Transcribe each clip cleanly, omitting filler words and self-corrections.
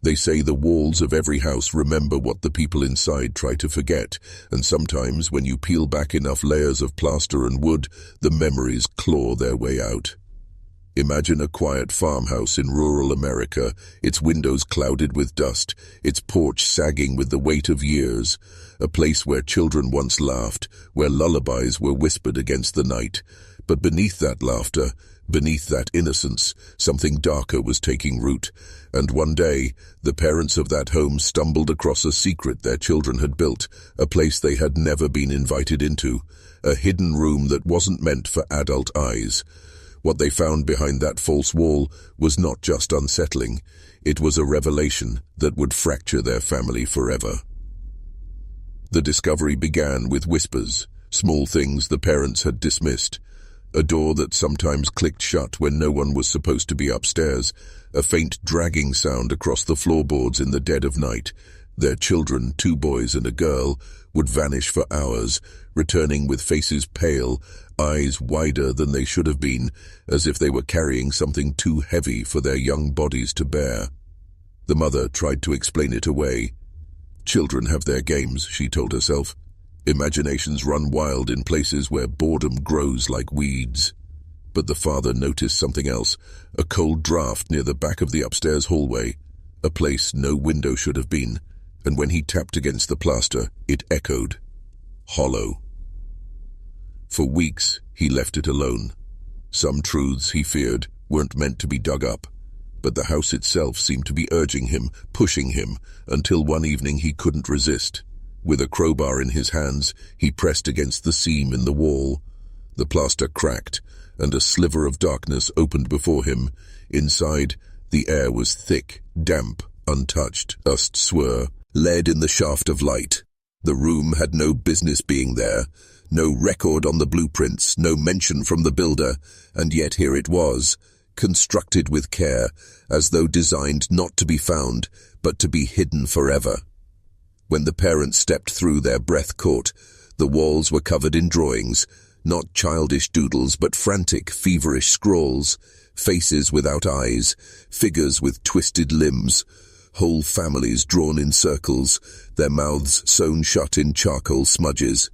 They say the walls of every house remember what the people inside try to forget, and sometimes when you peel back enough layers of plaster and wood, the memories claw their way out. Imagine a quiet farmhouse in rural America, its windows clouded with dust, its porch sagging with the weight of years, a place where children once laughed, where lullabies were whispered against the night. But beneath that laughter, beneath that innocence, something darker was taking root, and one day, the parents of that home stumbled across a secret their children had built, a place they had never been invited into, a hidden room that wasn't meant for adult eyes. What they found behind that false wall was not just unsettling, it was a revelation that would fracture their family forever. The discovery began with whispers, small things the parents had dismissed. A door that sometimes clicked shut when no one was supposed to be upstairs, a faint dragging sound across the floorboards in the dead of night. Their children, 2 boys and a girl, would vanish for hours, returning with faces pale, eyes wider than they should have been, as if they were carrying something too heavy for their young bodies to bear. The mother tried to explain it away. Children have their games, she told herself. Imaginations run wild in places where boredom grows like weeds. But the father noticed something else, a cold draft near the back of the upstairs hallway, a place no window should have been, and when he tapped against the plaster, it echoed, hollow. For weeks, he left it alone. Some truths, he feared, weren't meant to be dug up, but the house itself seemed to be urging him, pushing him, until one evening he couldn't resist. With a crowbar in his hands, he pressed against the seam in the wall. The plaster cracked, and a sliver of darkness opened before him. Inside, the air was thick, damp, untouched. Dust swirl led in the shaft of light. The room had no business being there, no record on the blueprints, no mention from the builder, and yet here it was, constructed with care, as though designed not to be found, but to be hidden forever. When the parents stepped through, their breath caught. The walls were covered in drawings, not childish doodles, but frantic, feverish scrawls, faces without eyes, figures with twisted limbs, whole families drawn in circles, their mouths sewn shut in charcoal smudges.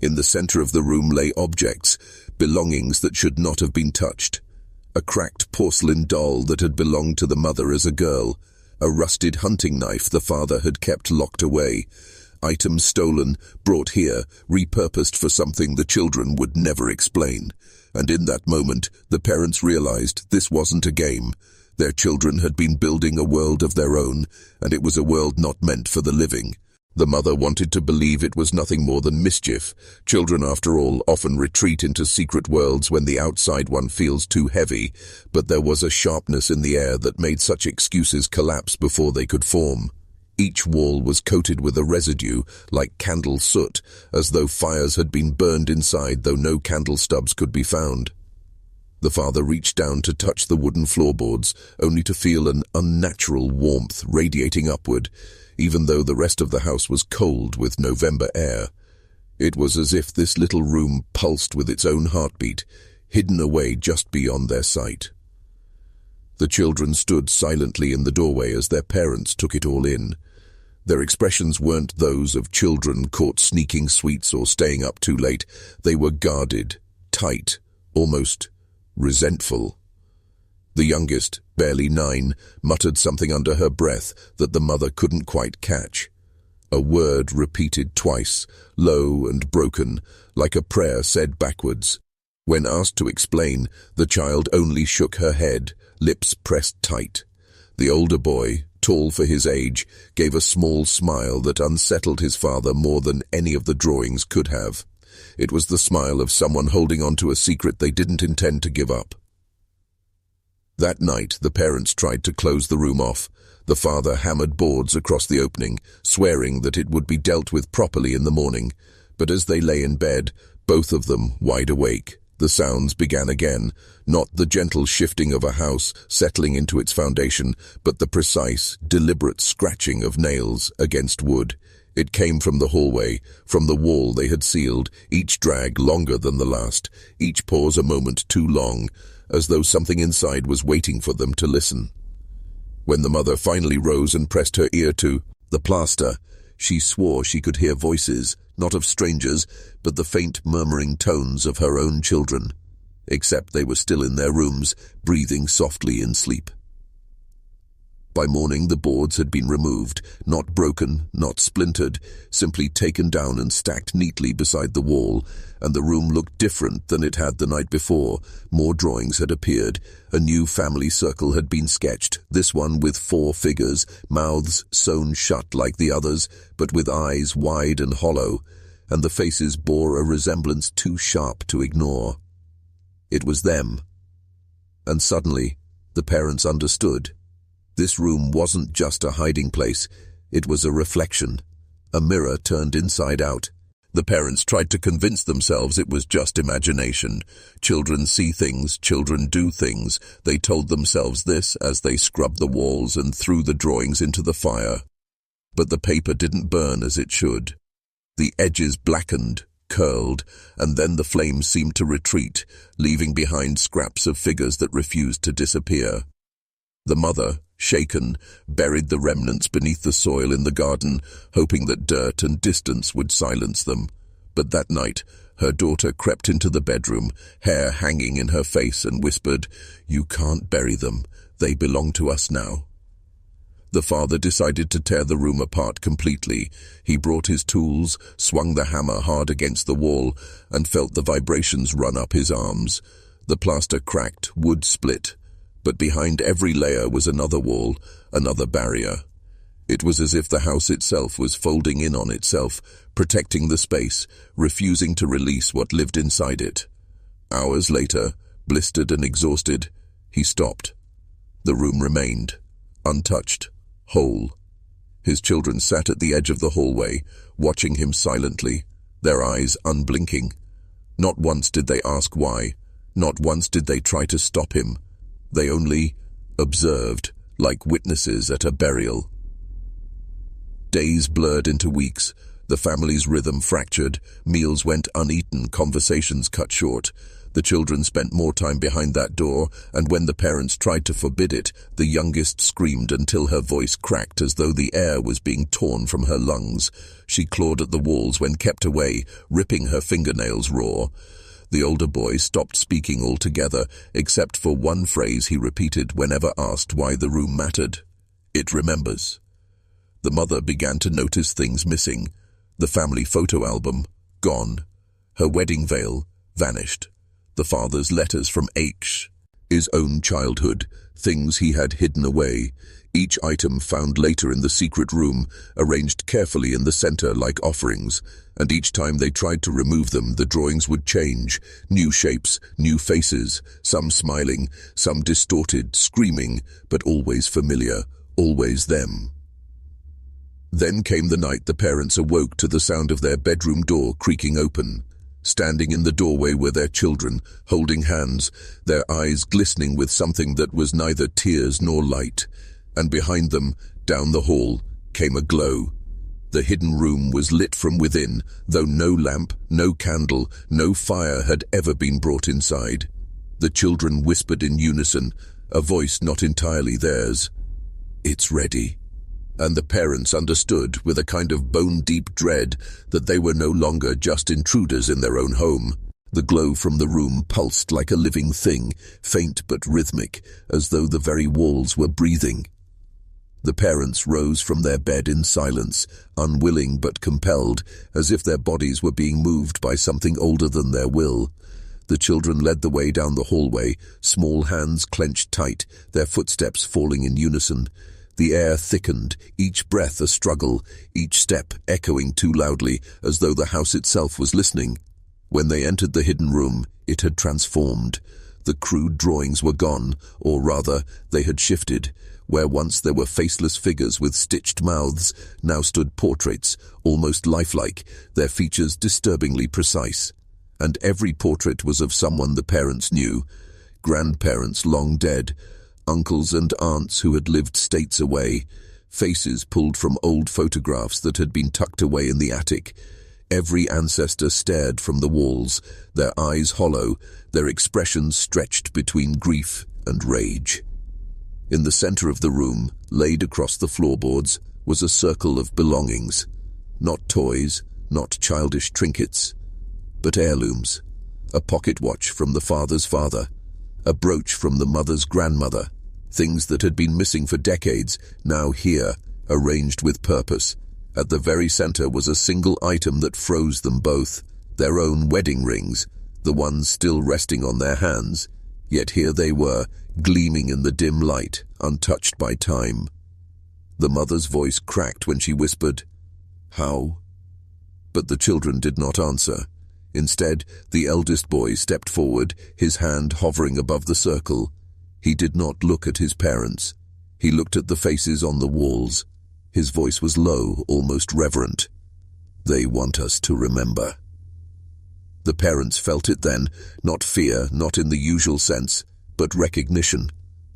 In the center of the room lay objects, belongings that should not have been touched. A cracked porcelain doll that had belonged to the mother as a girl, a rusted hunting knife the father had kept locked away, items stolen, brought here, repurposed for something the children would never explain. And in that moment, the parents realized this wasn't a game. Their children had been building a world of their own, and it was a world not meant for the living. The mother wanted to believe it was nothing more than mischief. Children, after all, often retreat into secret worlds when the outside one feels too heavy, but there was a sharpness in the air that made such excuses collapse before they could form. Each wall was coated with a residue, like candle soot, as though fires had been burned inside, though no candle stubs could be found. The father reached down to touch the wooden floorboards, only to feel an unnatural warmth radiating upward, even though the rest of the house was cold with November air. It was as if this little room pulsed with its own heartbeat, hidden away just beyond their sight. The children stood silently in the doorway as their parents took it all in. Their expressions weren't those of children caught sneaking sweets or staying up too late. They were guarded, tight, almost resentful. The youngest, barely 9, muttered something under her breath that the mother couldn't quite catch. A word repeated twice, low and broken, like a prayer said backwards. When asked to explain, the child only shook her head, lips pressed tight. The older boy, tall for his age, gave a small smile that unsettled his father more than any of the drawings could have. It was the smile of someone holding on to a secret they didn't intend to give up. That night, the parents tried to close the room off. The father hammered boards across the opening, swearing that it would be dealt with properly in the morning. But as they lay in bed, both of them wide awake, the sounds began again, not the gentle shifting of a house settling into its foundation, but the precise, deliberate scratching of nails against wood. It came from the hallway, from the wall they had sealed, each drag longer than the last, each pause a moment too long, as though something inside was waiting for them to listen. When the mother finally rose and pressed her ear to the plaster, she swore she could hear voices, not of strangers, but the faint murmuring tones of her own children, except they were still in their rooms, breathing softly in sleep. By morning the boards had been removed, not broken, not splintered, simply taken down and stacked neatly beside the wall, and the room looked different than it had the night before. More drawings had appeared. A new family circle had been sketched, this one with 4 figures, mouths sewn shut like the others, but with eyes wide and hollow, and the faces bore a resemblance too sharp to ignore. It was them. And suddenly, the parents understood. This room wasn't just a hiding place, it was a reflection, a mirror turned inside out. The parents tried to convince themselves it was just imagination. Children see things, children do things. They told themselves this as they scrubbed the walls and threw the drawings into the fire. But the paper didn't burn as it should. The edges blackened, curled, and then the flames seemed to retreat, leaving behind scraps of figures that refused to disappear. The mother, shaken, buried the remnants beneath the soil in the garden, hoping that dirt and distance would silence them. But that night, her daughter crept into the bedroom, hair hanging in her face, and whispered, "You can't bury them. They belong to us now." The father decided to tear the room apart completely. He brought his tools, swung the hammer hard against the wall, and felt the vibrations run up his arms. The plaster cracked, wood split. But behind every layer was another wall, another barrier. It was as if the house itself was folding in on itself, protecting the space, refusing to release what lived inside it. Hours later, blistered and exhausted, he stopped. The room remained, untouched, whole. His children sat at the edge of the hallway, watching him silently, their eyes unblinking. Not once did they ask why, not once did they try to stop him. They only observed, like witnesses at a burial. Days blurred into weeks, the family's rhythm fractured, meals went uneaten, conversations cut short. The children spent more time behind that door, and when the parents tried to forbid it, the youngest screamed until her voice cracked as though the air was being torn from her lungs. She clawed at the walls when kept away, ripping her fingernails raw. The older boy stopped speaking altogether, except for one phrase he repeated whenever asked why the room mattered. "It remembers." The mother began to notice things missing. The family photo album, gone. Her wedding veil, vanished. The father's letters from his own childhood, things he had hidden away. Each item found later in the secret room, arranged carefully in the center like offerings, and each time they tried to remove them, the drawings would change. New shapes, new faces, some smiling, some distorted, screaming, but always familiar, always them. Then came the night the parents awoke to the sound of their bedroom door creaking open. Standing in the doorway were their children, holding hands, their eyes glistening with something that was neither tears nor light. And behind them, down the hall, came a glow. The hidden room was lit from within, though no lamp, no candle, no fire had ever been brought inside. The children whispered in unison, a voice not entirely theirs. "It's ready." And the parents understood, with a kind of bone-deep dread, that they were no longer just intruders in their own home. The glow from the room pulsed like a living thing, faint but rhythmic, as though the very walls were breathing. The parents rose from their bed in silence, unwilling but compelled, as if their bodies were being moved by something older than their will. The children led the way down the hallway, small hands clenched tight, their footsteps falling in unison. The air thickened, each breath a struggle, each step echoing too loudly, as though the house itself was listening. When they entered the hidden room, it had transformed. The crude drawings were gone, or rather, they had shifted. Where once there were faceless figures with stitched mouths, now stood portraits, almost lifelike, their features disturbingly precise. And every portrait was of someone the parents knew, grandparents long dead, uncles and aunts who had lived states away, faces pulled from old photographs that had been tucked away in the attic. Every ancestor stared from the walls, their eyes hollow, their expressions stretched between grief and rage. In the center of the room, laid across the floorboards, was a circle of belongings. Not toys, not childish trinkets, but heirlooms. A pocket watch from the father's father, a brooch from the mother's grandmother. Things that had been missing for decades, now here, arranged with purpose. At the very center was a single item that froze them both, their own wedding rings, the ones still resting on their hands. Yet here they were, gleaming in the dim light, untouched by time. The mother's voice cracked when she whispered, "How?" But the children did not answer. Instead, the eldest boy stepped forward, his hand hovering above the circle. He did not look at his parents. He looked at the faces on the walls. His voice was low, almost reverent. "They want us to remember." The parents felt it then, not fear, not in the usual sense, but recognition.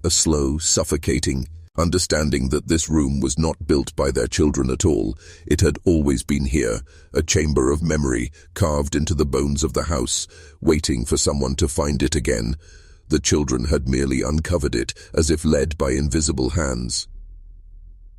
A slow, suffocating understanding that this room was not built by their children at all. It had always been here, a chamber of memory, carved into the bones of the house, waiting for someone to find it again. The children had merely uncovered it, as if led by invisible hands.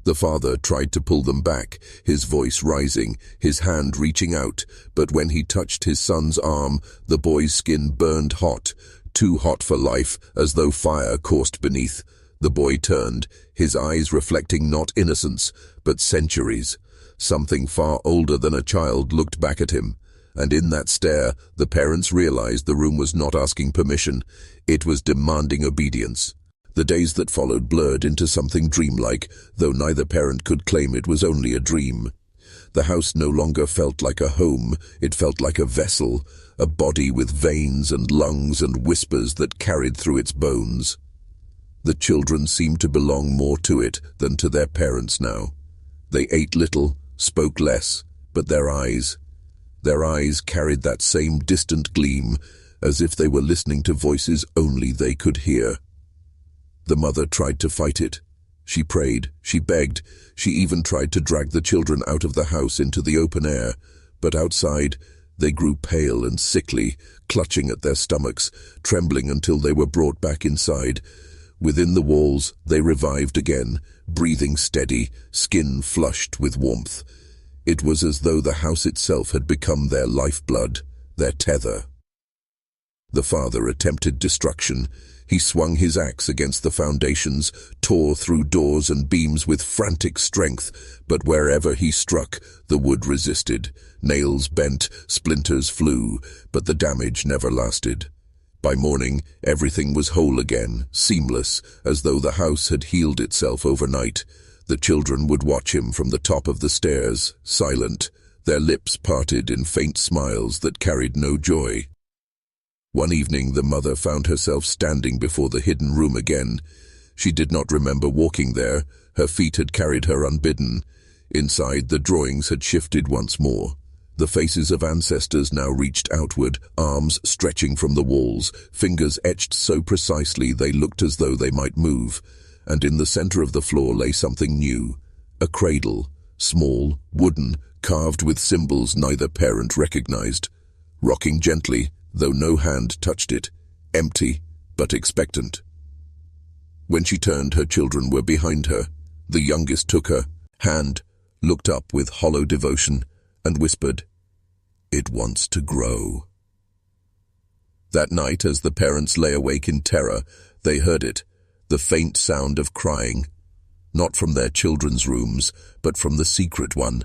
The father tried to pull them back, his voice rising, his hand reaching out, but when he touched his son's arm, the boy's skin burned hot, too hot for life, as though fire coursed beneath. The boy turned, his eyes reflecting not innocence, but centuries. Something far older than a child looked back at him, and in that stare, the parents realized the room was not asking permission. It was demanding obedience. The days that followed blurred into something dreamlike, though neither parent could claim it was only a dream. The house no longer felt like a home, it felt like a vessel, a body with veins and lungs and whispers that carried through its bones. The children seemed to belong more to it than to their parents now. They ate little, spoke less, but their eyes carried that same distant gleam, as if they were listening to voices only they could hear. The mother tried to fight it. She prayed, she begged, she even tried to drag the children out of the house into the open air, but outside, they grew pale and sickly, clutching at their stomachs, trembling until they were brought back inside. Within the walls, they revived again, breathing steady, skin flushed with warmth. It was as though the house itself had become their lifeblood, their tether. The father attempted destruction. He swung his axe against the foundations, tore through doors and beams with frantic strength, but wherever he struck, the wood resisted. Nails bent, splinters flew, but the damage never lasted. By morning, everything was whole again, seamless, as though the house had healed itself overnight. The children would watch him from the top of the stairs, silent, their lips parted in faint smiles that carried no joy. One evening, the mother found herself standing before the hidden room again. She did not remember walking there. Her feet had carried her unbidden. Inside, the drawings had shifted once more. The faces of ancestors now reached outward, arms stretching from the walls, fingers etched so precisely they looked as though they might move. And in the center of the floor lay something new, a cradle, small, wooden, carved with symbols neither parent recognized, rocking gently, though no hand touched it, empty but expectant. When she turned, her children were behind her. The youngest took her hand, looked up with hollow devotion, and whispered, "It wants to grow." That night, as the parents lay awake in terror, they heard it, the faint sound of crying, not from their children's rooms, but from the secret one,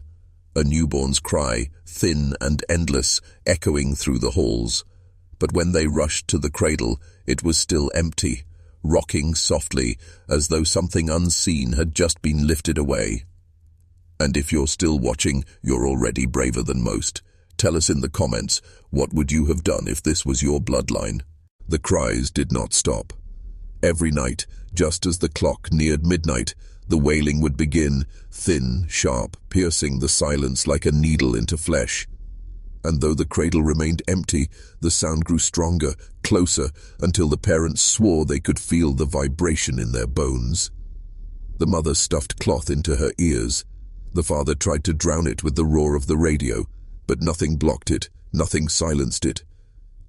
a newborn's cry, thin and endless, echoing through the halls. But when they rushed to the cradle, it was still empty, rocking softly, as though something unseen had just been lifted away. And if you're still watching, you're already braver than most. Tell us in the comments, what would you have done if this was your bloodline? The cries did not stop. Every night, just as the clock neared midnight, the wailing would begin, thin, sharp, piercing the silence like a needle into flesh. And though the cradle remained empty, the sound grew stronger, closer, until the parents swore they could feel the vibration in their bones. The mother stuffed cloth into her ears. The father tried to drown it with the roar of the radio, but nothing blocked it, nothing silenced it.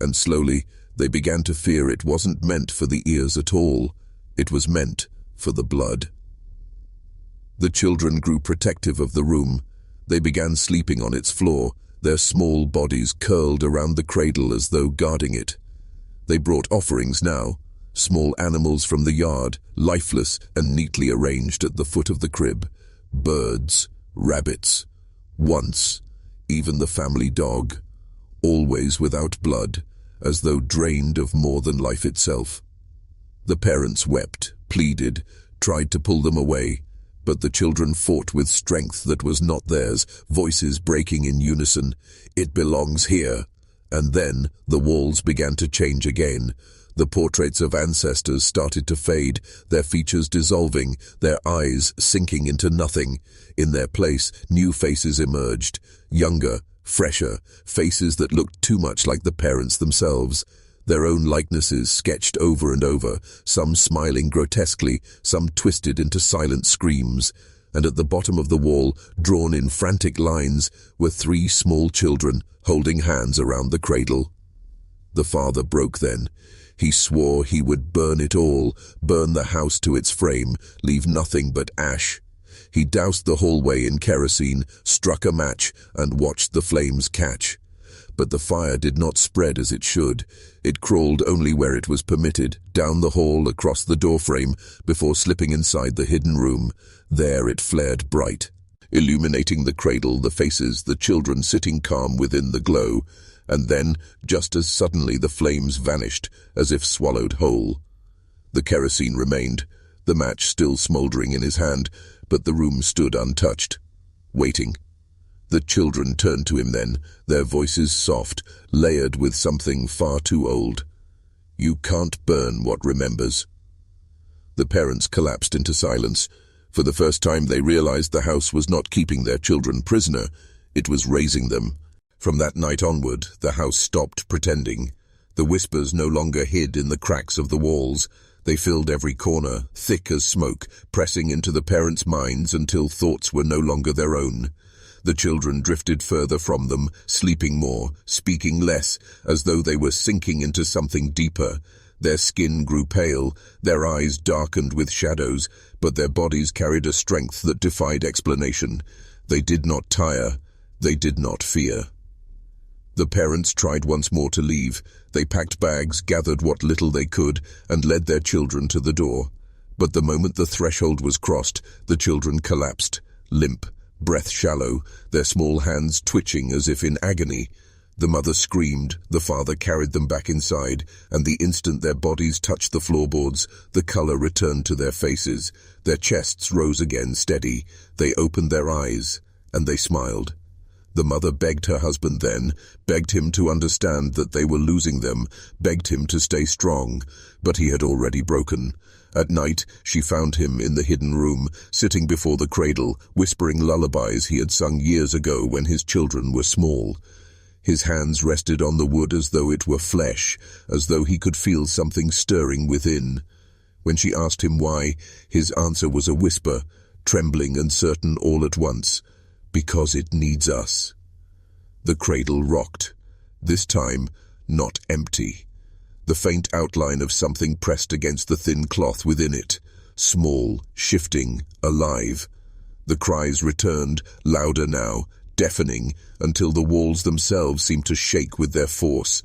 And slowly, they began to fear it wasn't meant for the ears at all. It was meant for the blood. The children grew protective of the room. They began sleeping on its floor, their small bodies curled around the cradle as though guarding it. They brought offerings now, small animals from the yard, lifeless and neatly arranged at the foot of the crib. Birds, rabbits, once, even the family dog, always without blood, as though drained of more than life itself. The parents wept, pleaded, tried to pull them away, but the children fought with strength that was not theirs, voices breaking in unison. It belongs here. And then the walls began to change again. The portraits of ancestors started to fade, their features dissolving, their eyes sinking into nothing. In their place, new faces emerged, younger, fresher, faces that looked too much like the parents themselves. Their own likenesses sketched over and over, some smiling grotesquely, some twisted into silent screams. And at the bottom of the wall, drawn in frantic lines, were 3 small children holding hands around the cradle. The father broke then. He swore he would burn it all, burn the house to its frame, leave nothing but ash. He doused the hallway in kerosene, struck a match, and watched the flames catch. But the fire did not spread as it should. It crawled only where it was permitted, down the hall, across the doorframe, before slipping inside the hidden room. There it flared bright, illuminating the cradle, the faces, the children sitting calm within the glow. And then, just as suddenly, the flames vanished, as if swallowed whole. The kerosene remained, the match still smouldering in his hand, but the room stood untouched, waiting. The children turned to him then, their voices soft, layered with something far too old. You can't burn what remembers. The parents collapsed into silence. For the first time they realized the house was not keeping their children prisoner, it was raising them. From that night onward, the house stopped pretending. The whispers no longer hid in the cracks of the walls. They filled every corner, thick as smoke, pressing into the parents' minds until thoughts were no longer their own. The children drifted further from them, sleeping more, speaking less, as though they were sinking into something deeper. Their skin grew pale, their eyes darkened with shadows, but their bodies carried a strength that defied explanation. They did not tire, they did not fear. The parents tried once more to leave. They packed bags, gathered what little they could, and led their children to the door. But the moment the threshold was crossed, the children collapsed, limp, breath shallow, their small hands twitching as if in agony. The mother screamed, the father carried them back inside, and the instant their bodies touched the floorboards, the color returned to their faces. Their chests rose again steady. They opened their eyes, and they smiled. The mother begged her husband then, begged him to understand that they were losing them, begged him to stay strong, but he had already broken. At night, she found him in the hidden room, sitting before the cradle, whispering lullabies he had sung years ago when his children were small. His hands rested on the wood as though it were flesh, as though he could feel something stirring within. When she asked him why, his answer was a whisper, trembling and certain all at once. Because it needs us. The cradle rocked, this time not empty. The faint outline of something pressed against the thin cloth within it, small, shifting, alive. The cries returned, louder now, deafening, until the walls themselves seemed to shake with their force.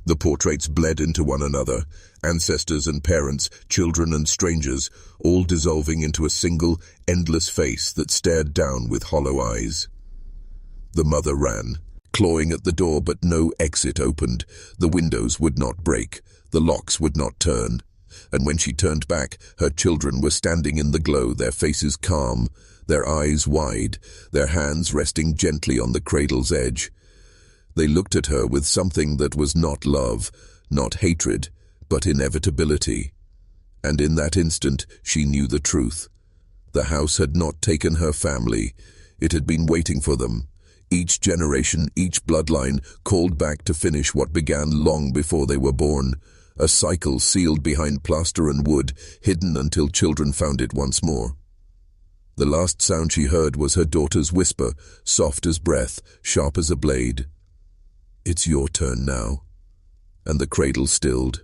The portraits bled into one another, ancestors and parents, children and strangers, all dissolving into a single, endless face that stared down with hollow eyes. The mother ran, clawing at the door, but no exit opened. The windows would not break, the locks would not turn. And when she turned back, her children were standing in the glow, their faces calm, their eyes wide, their hands resting gently on the cradle's edge. They looked at her with something that was not love, not hatred, but inevitability. And in that instant, she knew the truth. The house had not taken her family. It had been waiting for them. Each generation, each bloodline, called back to finish what began long before they were born. A cycle sealed behind plaster and wood, hidden until children found it once more. The last sound she heard was her daughter's whisper, soft as breath, sharp as a blade. It's your turn now. And the cradle stilled.